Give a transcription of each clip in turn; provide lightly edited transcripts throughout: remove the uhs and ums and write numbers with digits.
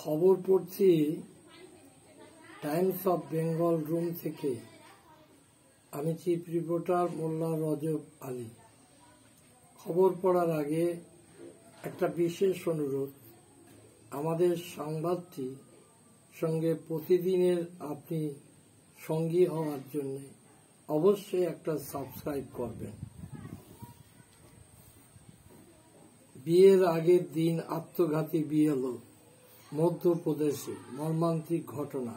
খবর পড়ছি Times of Bengal room থেকে। আমি চিফ রিপোর্টার মোল্লা রজব আলী। খবর পড়ার আগে একটা বিশেষ অনুরোধ, আমাদের সংবাদটি সঙ্গে প্রতিদিনের আপনি সঙ্গী হওয়ার জন্য অবশ্যই একটা সাবস্ক্রাইব করবেন। বিয়ের আগের দিন আত্মঘাতী বিএলও মধ্যপ্রদেশে, মর্মান্তিক ঘটনা।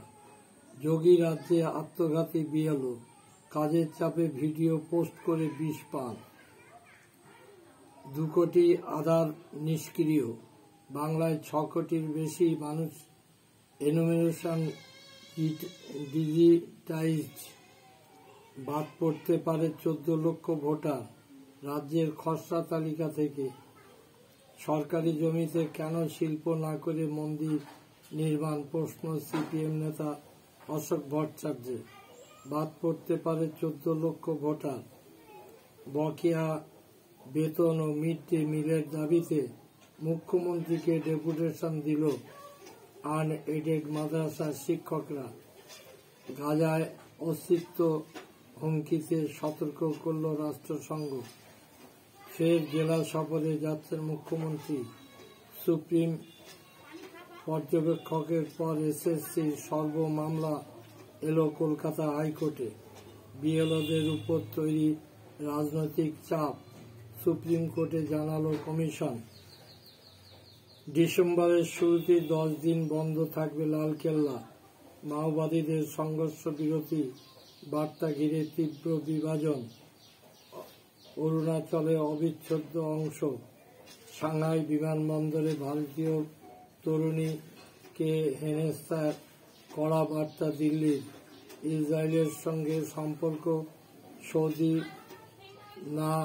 যোগী রাজ্যে আত্মঘাতী বিএলও কাজের চাপে ভিডিও পোস্ট করে বিষ পান। 2 কোটি আধার নিষ্ক্রিয়, বাংলায় 6 কোটির বেশি মানুষ এনুমেরেশন ডিজিটাইজড, বাদ পড়তে পারে 14 লক্ষ ভোটার। রাজ্যের খসড়া তালিকা থেকে সরকারি জমিতে কেন শিল্প না করে মন্দির নির্মাণ, প্রশ্ন সিপিএম নেতা অশোক ভট্টাচার্যের। বাদ পড়তে পারে 14 লক্ষ ভোটার। বকেয়া বেতন ও মিড ডে মিলের দাবিতে মুখ্যমন্ত্রীকে ডেপুটেশন দিল আনএডেড মাদ্রাসার শিক্ষকরা। গাজায় অস্তিত্ব হুমকিতে সতর্ক করল রাষ্ট্রসংঘ। ফের জেলা সফরে যাচ্ছেন মুখ্যমন্ত্রী। সুপ্রিম পর্যবেক্ষকের পর এসএসসির সর্ব মামলা এলো কলকাতা হাইকোর্টে। বিএলওদের উপর তৈরি রাজনৈতিক চাপ সুপ্রিম কোর্টে জানালো কমিশন। ডিসেম্বরের শুরুতে 10 দিন বন্ধ থাকবে লালকেল্লা। মাওবাদীদের সংঘর্ষ বিরতি বার্তা ঘিরে তীব্র বিভাজন। অরুণাচলে অবিচ্ছেদ্য অংশ। সাংহাই বিমানবন্দরে ভারতীয় তরুণীকে হেনস্থার কড়া বার্তা দিল্লির। ইসরায়েলের সঙ্গে সম্পর্ক সৌদি না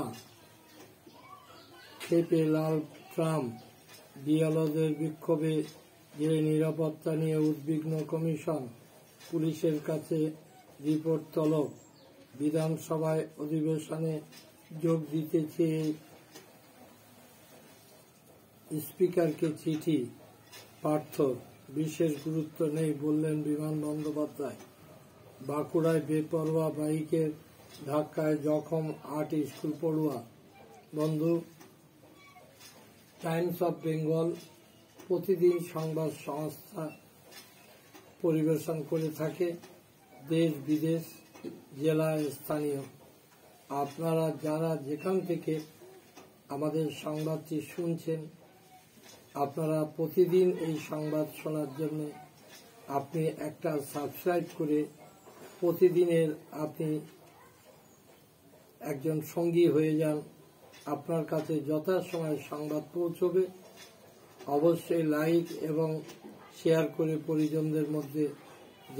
ক্ষেপে লাল ট্রাম্প। বিএলওদের বিক্ষোভে ঘিরে নিরাপত্তা নিয়ে উদ্বিগ্ন কমিশন। পুলিশের কাছে রিপোর্ট তলব। বিধানসভায় অধিবেশনে যোগ দিতে চেয়ে স্পিকারকে চিঠি পার্থর। বিশেষ গুরুত্ব নেই বললেন বিমান বন্দ্যোপাধ্যায়। বাঁকুড়ায় বেপরোয়া বাইকের ধাক্কায় জখম 8 স্কুল পড়ুয়া। বন্ধু, টাইমস অফ বেঙ্গল প্রতিদিন সংবাদ সংস্থা পরিবেশন করে থাকে, দেশ বিদেশ, জেলা, স্থানীয়। আপনারা যারা যেখান থেকে আমাদের সংবাদটি শুনছেন, আপনারা প্রতিদিন এই সংবাদ শোনার জন্য আপনি একটা সাবস্ক্রাইব করে প্রতিদিনের আপনি একজন সঙ্গী হয়ে যান। আপনার কাছে যথাসময়ে সংবাদ পৌঁছবে। অবশ্যই লাইক এবং শেয়ার করে পরিজনদের মধ্যে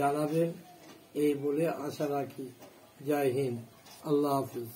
জানাবেন, এই বলে আশা রাখি। জয় হিন্দ, আল্লাহ হাফিজ।